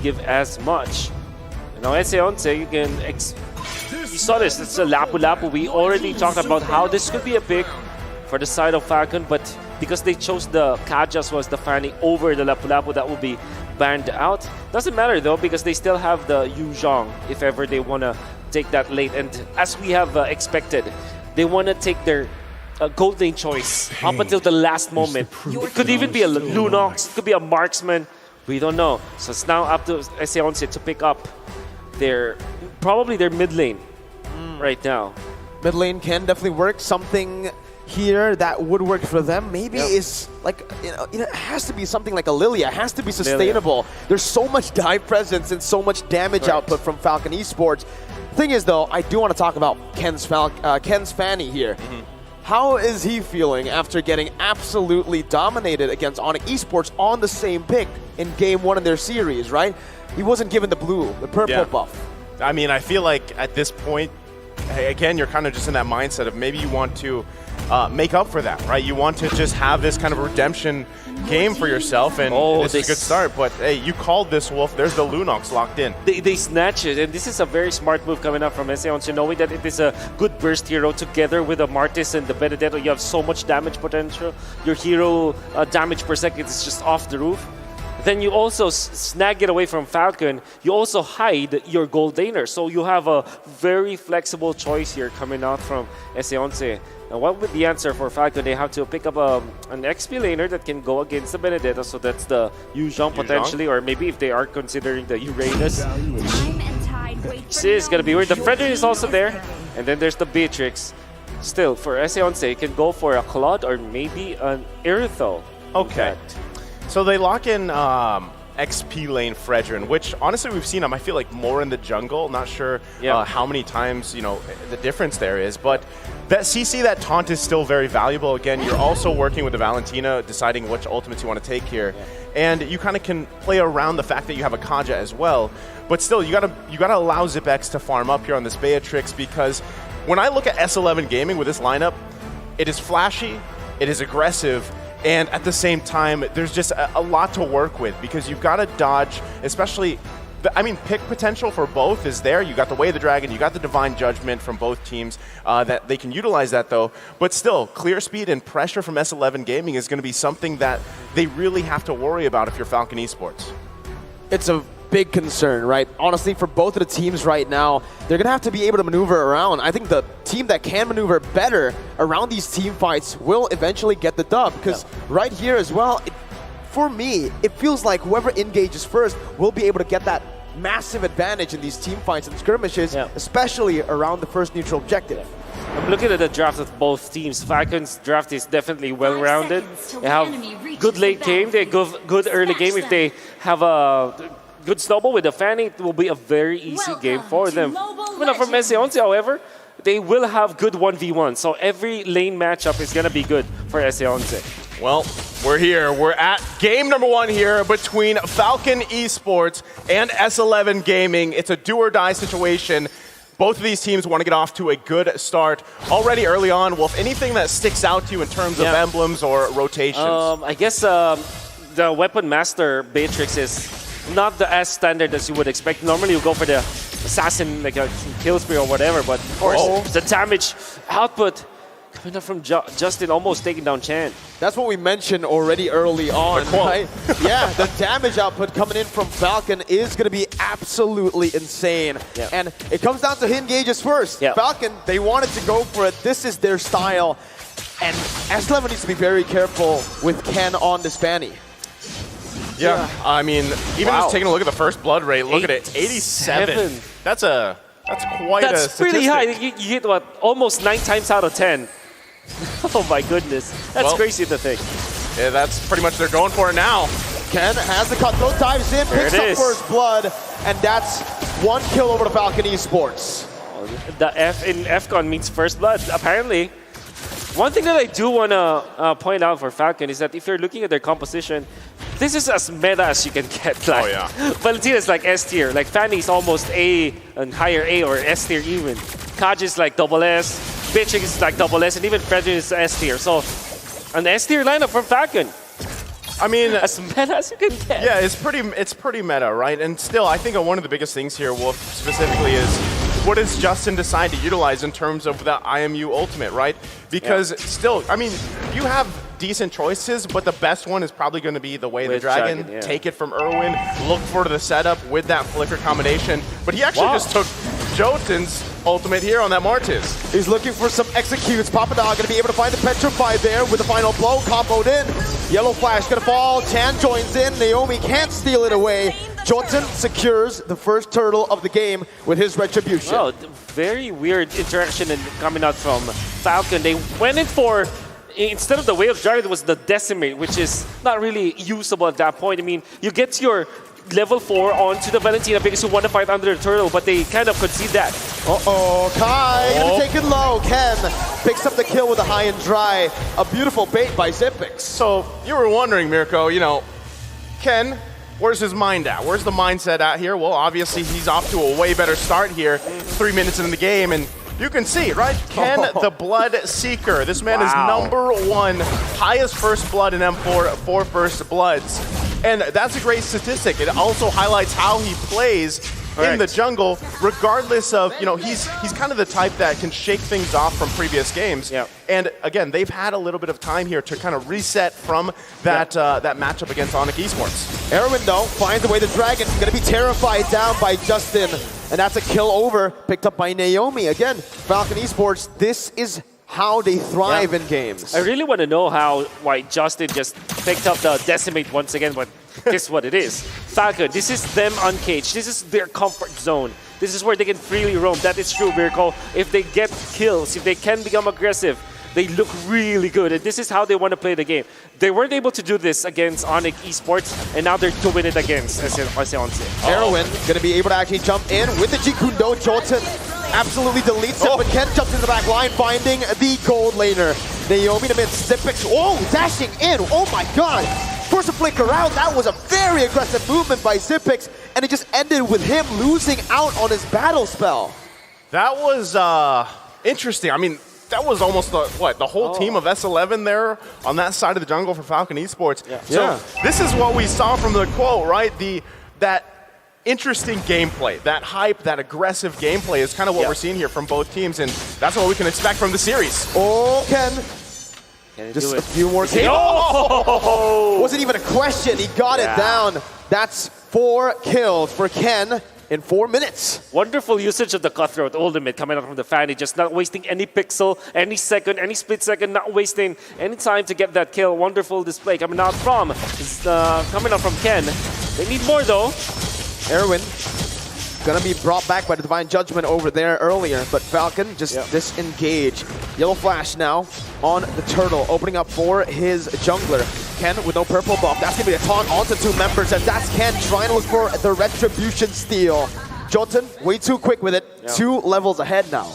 give as much. Now, S11, you can you saw this. It's a Lapu-Lapu. We already talked about how this could be a pick for the side of Falcon, but because they chose the Kajas was the Fanny over the Lapu-Lapu, that will be banned out. Doesn't matter though, because they still have the Yuzhong if ever they want to take that late. And as we have expected, they want to take their gold lane choice up until the last moment. It could even be a Lunox, it could be a marksman. We don't know. So it's now up to S11 to pick up probably their mid lane right now. Mid lane can definitely work. Something here that would work for them maybe is like, it has to be something like a Lilia. It has to be sustainable. There's so much dive presence and so much damage output from Falcon Esports. Thing is though, I do want to talk about Ken's Fanny here. How is he feeling after getting absolutely dominated against Onyx Esports on the same pick in game 1 of their series, right? He wasn't given the purple buff. I mean, I feel like at this point, again, you're kind of just in that mindset of maybe you want to make up for that, right? You want to just have this kind of redemption game for yourself, and it's a good start. But hey, you called this, Wolf. There's the Lunox locked in. They snatch it, and this is a very smart move coming up from S11, knowing that it is a good burst hero together with the Martis and the Benedetto. You have so much damage potential. Your hero damage per second is just off the roof. Then you also snag it away from Falcon. You also hide your gold laner. So you have a very flexible choice here coming out from S11. Now, what would the answer for Falcon? They have to pick up an XP laner that can go against the Benedetto. So that's the Yuzhong potentially, or maybe if they are considering the Uranus. This is going to be weird. The Frederick is also there. And then there's the Beatrix. Still, for S11, you can go for a Claude or maybe an Iritho. Okay. So they lock in XP lane Fredrin, which honestly we've seen him, I feel like, more in the jungle. Not sure how many times, the difference there is. But that CC, that taunt is still very valuable. Again, you're also working with the Valentina, deciding which ultimates you want to take here. And you kind of can play around the fact that you have a Kaja as well. But still, you gotta allow ZipX to farm up here on this Beatrix, because when I look at S11 Gaming with this lineup, it is flashy, it is aggressive, and at the same time, there's just a lot to work with, because you've got to dodge, especially, pick potential for both is there. You got the Way of the Dragon, you got the Divine Judgment from both teams that they can utilize that though. But still, clear speed and pressure from S11 Gaming is going to be something that they really have to worry about if you're Falcon Esports. It's a big concern, right? Honestly, for both of the teams right now, they're going to have to be able to maneuver around. I think the team that can maneuver better around these team fights will eventually get the dub, because right here as well, for me, it feels like whoever engages first will be able to get that massive advantage in these team fights and skirmishes, especially around the first neutral objective. I'm looking at the draft of both teams. Falcon's draft is definitely well-rounded. They have good late game, they have good early game. If they have a good snowball with the Fanny, it will be a very easy game for them. From S11, however, they will have good 1v1, so every lane matchup is going to be good for S11. Well, we're here. We're at game number 1 here between Falcon Esports and S11 Gaming. It's a do-or-die situation. Both of these teams want to get off to a good start already early on. Wolf, anything that sticks out to you in terms of emblems or rotations? I guess the Weapon Master Beatrix is not as standard as you would expect. Normally you go for the assassin, like a kill spree or whatever, but of course the damage output coming up from Justin, almost taking down Chan. That's what we mentioned already early on, right? Yeah, the damage output coming in from Falcon is going to be absolutely insane. And it comes down to who engages first. Falcon, they wanted to go for it. This is their style. And S11 needs to be very careful with Ken on this Fanny. Yeah, I mean, even just taking a look at the first blood rate, look at it, 87. That's quite a statistic. Pretty high. You hit what, almost 9 times out of 10. Oh my goodness, that's crazy to think. Yeah, that's pretty much they're going for it now. Ken has the cutthroat, dives in, picks up first blood, and that's 1 kill over to Falcon Esports. The F in FCON means first blood, apparently. One thing that I do want to point out for Falcon is that if you're looking at their composition, this is as meta as you can get. Like, Valentina is like S tier. Like Fanny is almost A and higher A or S tier even. Kaj is like double S. Beatrix is like double S, and even Fredrin is S tier. So an S tier lineup from Falcon. I mean, as meta as you can get. Yeah, it's pretty meta, right? And still, I think one of the biggest things here, Wolf, specifically is what does Justin decide to utilize in terms of the IMU ultimate, right? Because still, I mean, you have decent choices, but the best one is probably going to be the Way of the Dragon. yeah. Take it from Irwin, look for the setup with that flicker combination. But he actually just took Jotun's ultimate here on that Martis. He's looking for some executes. Papadog gonna be able to find the Petrify there with the final blow, comboed in. Yellow Flash gonna fall, Chan joins in, Naomi can't steal it away. Jotun secures the first turtle of the game with his retribution. Oh, very weird interaction coming out from Falcon. They went in for, instead of the Way of Dragon, it was the Decimate, which is not really usable at that point. I mean, you get your level 4 onto the Valentina because you want to fight under the turtle, but they kind of concede that. Uh-oh, Kai gonna take it low. Ken picks up the kill with a high and dry. A beautiful bait by Zipix. So you were wondering, Mirko, you know, Ken, where's his mind at? Where's the mindset at here? Well, obviously he's off to a way better start here, 3 minutes into the game, and you can see, right? Ken, the Blood Seeker. This man is #1, highest first blood in M4 for first bloods. And that's a great statistic. It also highlights how he plays in the jungle, regardless of, you know, he's kind of the type that can shake things off from previous games. Yep. And again, they've had a little bit of time here to kind of reset from that that matchup against Onyx Esports. Erwin, though, finds the Way the Dragon. Gonna be terrified down by Justin. And that's a kill over, picked up by Naomi. Again, Falcon Esports, this is how they thrive in games. I really want to know why Justin just picked up the Decimate once again, but this is what it is. Falcon, this is them uncaged. This is their comfort zone. This is where they can freely roam. That is true, Mirko. If they get kills, if they can become aggressive, they look really good. And this is how they want to play the game. They weren't able to do this against Onyx Esports, and now they're doing it against S11. Erwin going to be able to actually jump in with the Jikundo. Jotun absolutely deletes it, but Ken jumps in the back line, finding the gold laner. Naomi to mid, Zipix, dashing in. Oh my god. Force a flicker out. That was a very aggressive movement by Zipix, and it just ended with him losing out on his battle spell. That was interesting. I mean, that was almost the whole team of S11 there on that side of the jungle for Falcon Esports. So this is what we saw from the quote, right? That interesting gameplay, that hype, that aggressive gameplay is kind of what we're seeing here from both teams, and that's what we can expect from the series. Oh, Ken. Just a few more kills. Oh! Wasn't even a question. He got it down. That's 4 kills for Ken in 4 minutes. Wonderful usage of the Cutthroat ultimate coming out from the Fanny, just not wasting any pixel, any second, any split second, not wasting any time to get that kill. Wonderful display coming out from Ken. They need more though. Erwin gonna be brought back by the Divine Judgment over there earlier, but Falcon just disengage. Yellow Flash now on the turtle, opening up for his jungler. Ken with no purple buff. That's gonna be a taunt onto 2 members, and that's Ken trying to look for the retribution steal. Jotun way too quick with it. 2 levels ahead now.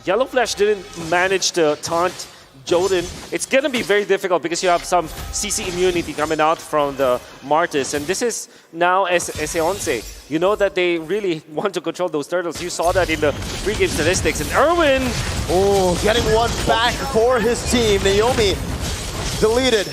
Yellow Flash didn't manage to taunt Jotun. It's gonna be very difficult because you have some CC immunity coming out from the Martis, and this is now S11. You know that they really want to control those turtles. You saw that in the pregame statistics. And Irwin, getting one back for his team. Naomi deleted,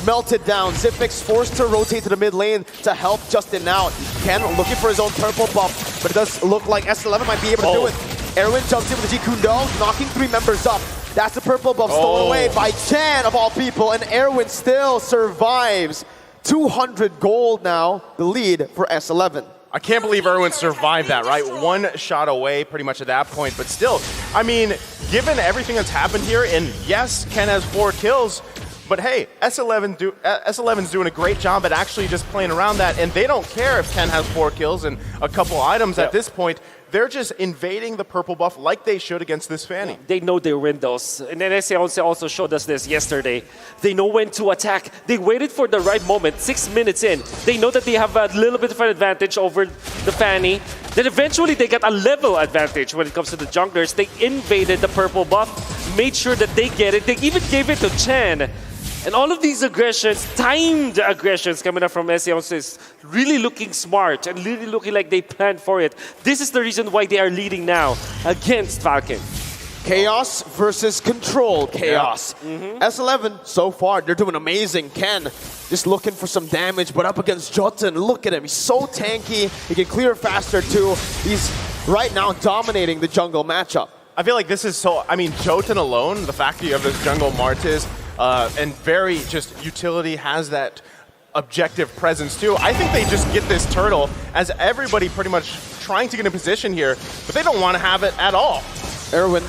melted down. Zipix forced to rotate to the mid lane to help Justin out. Ken looking for his own purple buff, but it does look like S11 might be able to do it. Erwin jumps in with the Jikundo, knocking 3 members up. That's the purple buff stolen away by Chan of all people, and Erwin still survives. 200 gold now, the lead for S11. I can't believe Irwin survived that, right? 1 shot away pretty much at that point, but still, I mean, given everything that's happened here, and yes, Ken has 4 kills, but hey, S11's doing a great job at actually just playing around that, and they don't care if Ken has 4 kills and a couple items at this point. They're just invading the purple buff like they should against this Fanny. They know their windows. And then S11 also showed us this yesterday. They know when to attack. They waited for the right moment, 6 minutes in. They know that they have a little bit of an advantage over the Fanny. Then eventually they got a level advantage when it comes to the junglers. They invaded the purple buff, made sure that they get it. They even gave it to Chen. And all of these aggressions, timed aggressions coming up from S11 is really looking smart and really looking like they planned for it. This is the reason why they are leading now against Falcon. Chaos versus control chaos. S11, so far, they're doing amazing. Ken, just looking for some damage, but up against Jotun, look at him. He's so tanky. He can clear faster, too. He's right now dominating the jungle matchup. I feel like this is so, I mean, Jotun alone, the fact that you have this jungle Martis, and very just utility has that objective presence too. I think they just get this turtle as everybody pretty much trying to get in position here, but they don't want to have it at all. Erwin,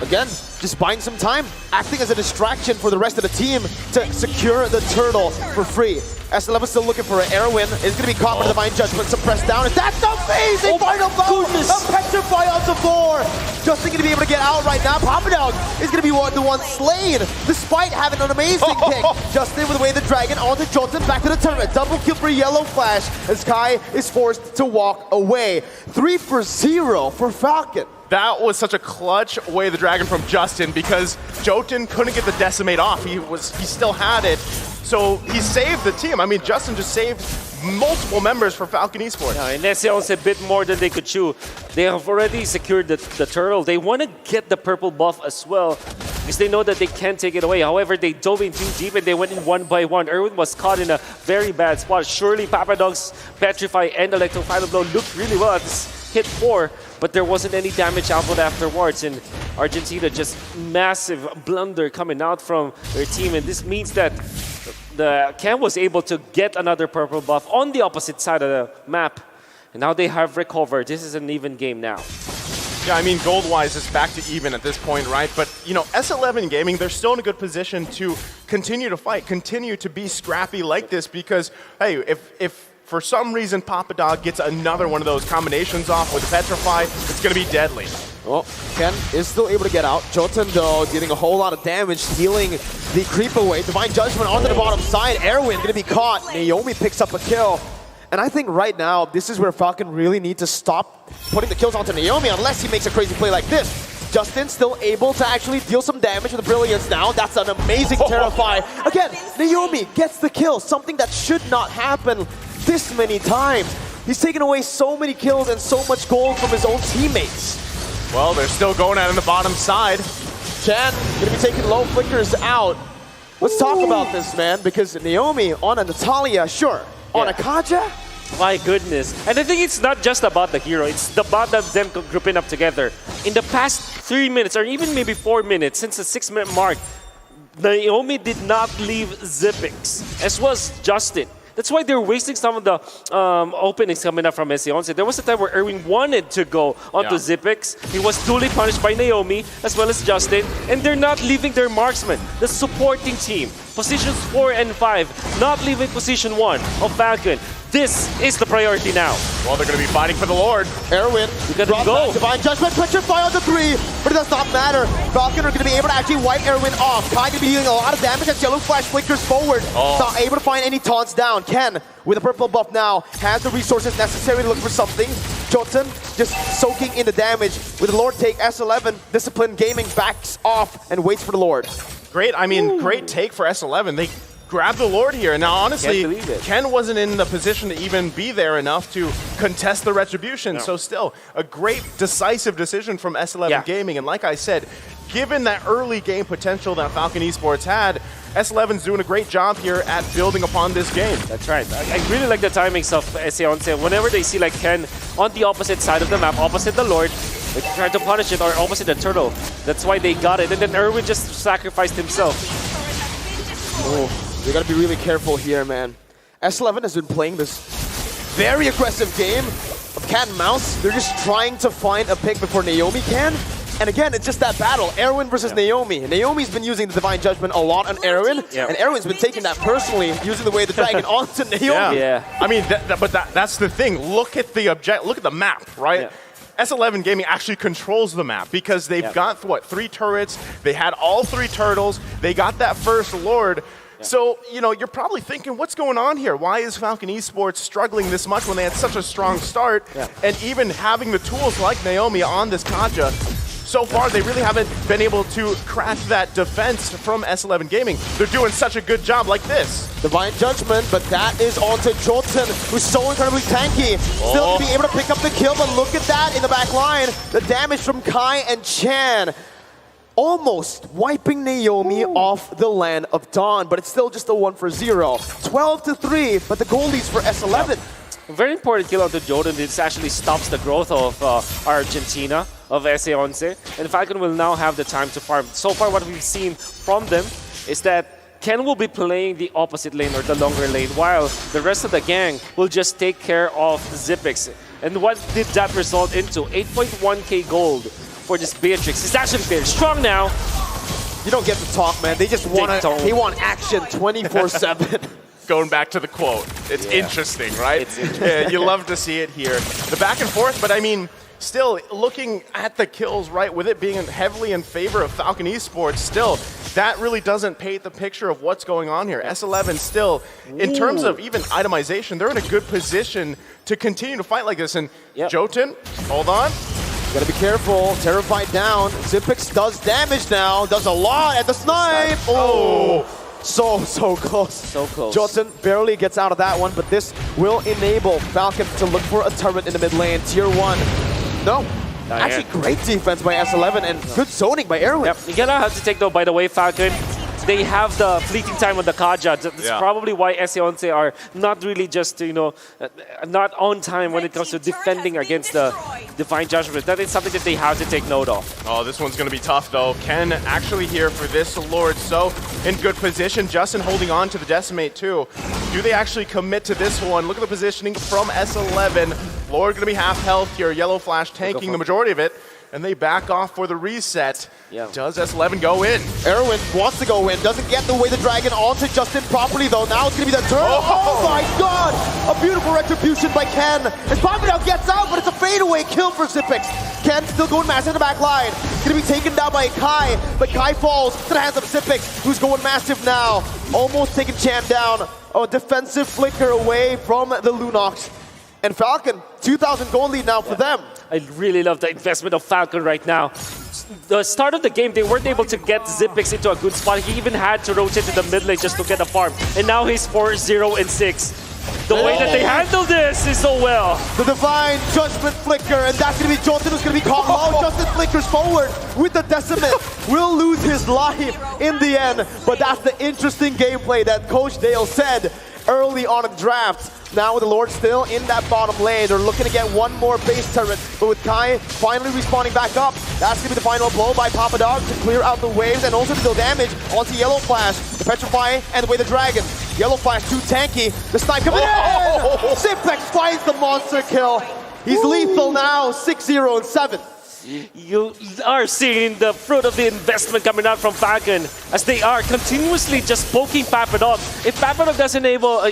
again, just buying some time, acting as a distraction for the rest of the team to secure the turtle for free. S11 still looking for it. Erwin is going to be caught by the Divine Judgment, suppressed down, and that's amazing! Final blow! A petrify on the floor! Justin going to be able to get out right now. Papadog is going to be the one slain, despite having an amazing pick. Justin with away the dragon onto Jotun, back to the tournament. Double kill for Yellow Flash as Kai is forced to walk away. 3-0 for Falcon. That was such a clutch away the dragon from Justin because Jotun couldn't get the decimate off. He still had it. So he saved the team. I mean, Justin just saved multiple members for Falcon Esports. Yeah, and S11's a bit more than they could chew. They have already secured the turtle. They want to get the purple buff as well because they know that they can't take it away. However, they dove in too deep and they went in one by one. Erwin was caught in a very bad spot. Surely Papadog's Petrify and Electro Final Blow looked really well at this hit 4, but there wasn't any damage output afterwards. And Argentina just massive blunder coming out from their team. And this means that the Ken was able to get another purple buff on the opposite side of the map. And now they have recovered. This is an even game now. Yeah, I mean, gold-wise, it's back to even at this point, right? But, you know, S11 Gaming, they're still in a good position to continue to fight, continue to be scrappy like this because, hey, if for some reason Papadog gets another one of those combinations off with Petrify, it's going to be deadly. Well, Ken is still able to get out. Jotun, though, getting a whole lot of damage, stealing the creep away. Divine Judgment onto the bottom side. Erwin going to be caught. Naomi picks up a kill. And I think right now, this is where Falcon really need to stop putting the kills onto Naomi unless he makes a crazy play like this. Justin still able to actually deal some damage with the Brilliance now. That's an amazing Terrify. Again, Naomi gets the kill, something that should not happen this many times. He's taken away so many kills and so much gold from his own teammates. Well, they're still going at it on the bottom side. Chen gonna be taking low flickers out. Let's talk about this, man, because Naomi on a Natalia, sure. On a Kaja? My goodness. And I think it's not just about the hero, it's about them grouping up together. In the past 3 minutes, or even maybe 4 minutes, since the 6-minute mark, Naomi did not leave Zipix, as was Justin. That's why they're wasting some of the openings coming up from S11. There was a time where Erwin wanted to go onto Zipix. He was duly punished by Naomi as well as Justin, and they're not leaving their marksman, the supporting team. Positions 4 and 5, not leaving position 1 of Falcon. This is the priority now. Well, they're going to be fighting for the Lord. Erwin, brought back Divine Judgment, Petrify on the 3, but it does not matter. Falcon are going to be able to actually wipe Erwin off. Kai going to be dealing a lot of damage as Yellow Flash flickers forward. Not able to find any taunts down. Ken, with a purple buff now, has the resources necessary to look for something. Jotun just soaking in the damage. With the Lord take, S11, Discipline Gaming backs off and waits for the Lord. Great, I mean, great take for S11. They grab the Lord here. Now, honestly, Ken wasn't in the position to even be there enough to contest the retribution. So still, a great decisive decision from S11 Gaming. And like I said, given that early game potential that Falcon Esports had, S11's doing a great job here at building upon this game. That's right. I really like the timings of S11. Whenever they see like Ken on the opposite side of the map, opposite the Lord, they try to punish it, or opposite the turtle. That's why they got it. And then Erwin just sacrificed himself. You gotta be really careful here, man. S11 has been playing this very aggressive game of cat and mouse. They're just trying to find a pick before Naomi can. And again, it's just that battle, Erwin versus Naomi. Naomi's been using the Divine Judgment a lot on Erwin, and Erwin's been taking that personally, using the way the dragon onto Naomi. I mean, that's the thing. Look at the map, right? S11 Gaming actually controls the map because they've got, what, 3 turrets. They had all 3 turtles. They got that first Lord. So, you know, you're probably thinking, what's going on here? Why is Falcon Esports struggling this much when they had such a strong start? And even having the tools like Naomi on this Kaja, so far they really haven't been able to crack that defense from S11 Gaming. They're doing such a good job like this. Divine Judgment, but that is onto Jotun, who's so incredibly tanky. Still going to be able to pick up the kill, but look at that in the back line. The damage from Kai and Chan. almost wiping Naomi off the land of Dawn, but it's still just a 1-0. 12-3, but the goal leads for S11. A very important kill onto Jordan. This actually stops the growth of Argentina, of S11. And Falcon will now have the time to farm. So far, what we've seen from them is that Ken will be playing the opposite lane or the longer lane, while the rest of the gang will just take care of Zipix. And what did that result into? 8.1k gold for this Beatrix. It's actually very strong now. You don't get to talk, man. They just want action 24/7. Going back to the quote, it's interesting, right? It's interesting. Yeah, you love to see it here. The back and forth, but I mean, still looking at the kills, right, with it being heavily in favor of Falcon Esports, still, that really doesn't paint the picture of what's going on here. S11 still, in terms of even itemization, they're in a good position to continue to fight like this. And Jotun, hold on. Gotta be careful. Terrified down. Zipix does damage now. Does a lot at the snipe. Oh. So close. So close. Jotun barely gets out of that one, but this will enable Falcon to look for a turret in the mid lane. Tier 1. No. Actually, great defense by S11 and good zoning by Erwin. Yep. You're gonna have to take, though, by the way, Falcon, they have the fleeting time on the Kaja. That's probably why S11 are not really just, you know, not on time when it comes to defending against the Divine Judgment. That is something that they have to take note of. Oh, this one's going to be tough, though. Ken actually here for this Lord. So in good position. Justin holding on to the Decimate, too. Do they actually commit to this one? Look at the positioning from S11. Lord going to be half health here. Yellow Flash tanking the majority of it. And they back off for the reset. Does S11 go in? Erwin wants to go in, doesn't get the way the dragon onto Justin properly though. Now it's gonna be the turn. Oh my god! A beautiful retribution by Ken. As Papadov gets out, but it's a fadeaway kill for Zipix. Ken still going massive in the back line. Gonna be taken down by Kai, but Kai falls to the hands of Zipix, who's going massive now. Almost taking Chan down. Oh, defensive flicker away from the Lunox. And Falcon, 2,000 gold lead now for them. I really love the investment of Falcon right now. The start of the game, they weren't able to get Zipix into a good spot. He even had to rotate to the mid lane just to get a farm. And now he's 4-0-6. The way that they handle this is so well. The Divine Judgment flicker, and that's going to be Jotun who's going to be caught low. Justin flickers forward with the Decimate. Will lose his life in the end. But that's the interesting gameplay that Coach Dale said early on in the draft. Now with the Lord still in that bottom lane, they're looking to get one more base turret, but with Kai finally respawning back up, that's going to be the final blow by Papadog to clear out the waves and also to deal damage onto Yellow Flash, the Petrify, and the way the Dragon. Yellow Flash too tanky, the snipe coming in! Zipix finds the monster kill. He's lethal now, 6-0-7. You are seeing the fruit of the investment coming out from Falcon as they are continuously just poking Papadog. If Papadog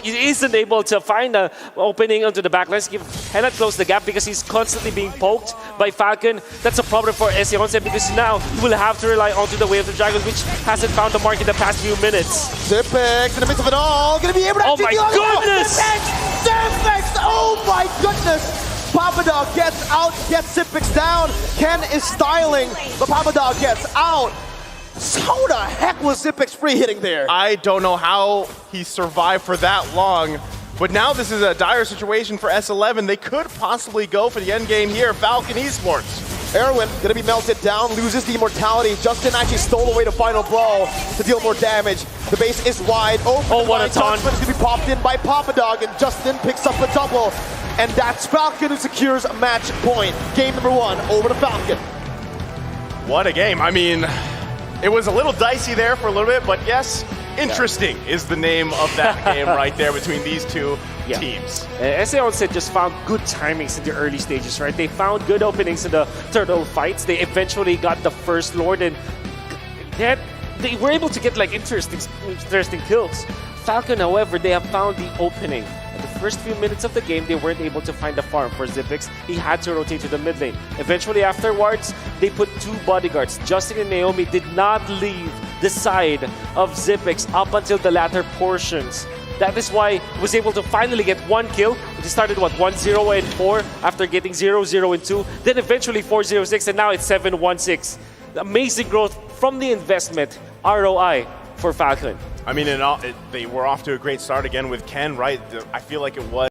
isn't able to find an opening onto the backlines, he cannot close the gap because he's constantly being poked by Falcon. That's a problem for S11 because now he will have to rely onto the Way of the Dragon, which hasn't found the mark in the past few minutes. Zipix in the midst of it all, gonna be able to oh my goodness! Zipix! Oh my goodness! Papadog gets out, gets Zipix down. Ken is styling, but Papadog gets out. How the heck was Zipix free hitting there? I don't know how he survived for that long, but now this is a dire situation for S11. They could possibly go for the end game here. Falcon Esports. Erwin gonna be melted down, loses the immortality. Justin actually stole away the final blow to deal more damage. The base is wide open. Oh, what a ton. It's gonna be popped in by Papadog, and Justin picks up a double. And that's Falcon who secures a match point. Game number 1 over to Falcon. What a game. I mean, it was a little dicey there for a little bit, but yes, interesting is the name of that game right there between these two teams. S11 just found good timings in the early stages, right? They found good openings in the turtle fights. They eventually got the first Lord, and they were able to get like interesting kills. Falcon, however, they have found the opening. In the first few minutes of the game, they weren't able to find a farm for Zipix. He had to rotate to the mid lane. Eventually, afterwards, they put 2 bodyguards. Justin and Naomi did not leave the side of Zipix up until the latter portions. That is why he was able to finally get 1 kill. He started, what, 1-0-4 after getting 0-0-2. Then eventually 4-0-6, and now it's 7-1-6. Amazing growth from the investment, ROI, for Falcon. I mean, they were off to a great start again with Ken, right? I feel like it was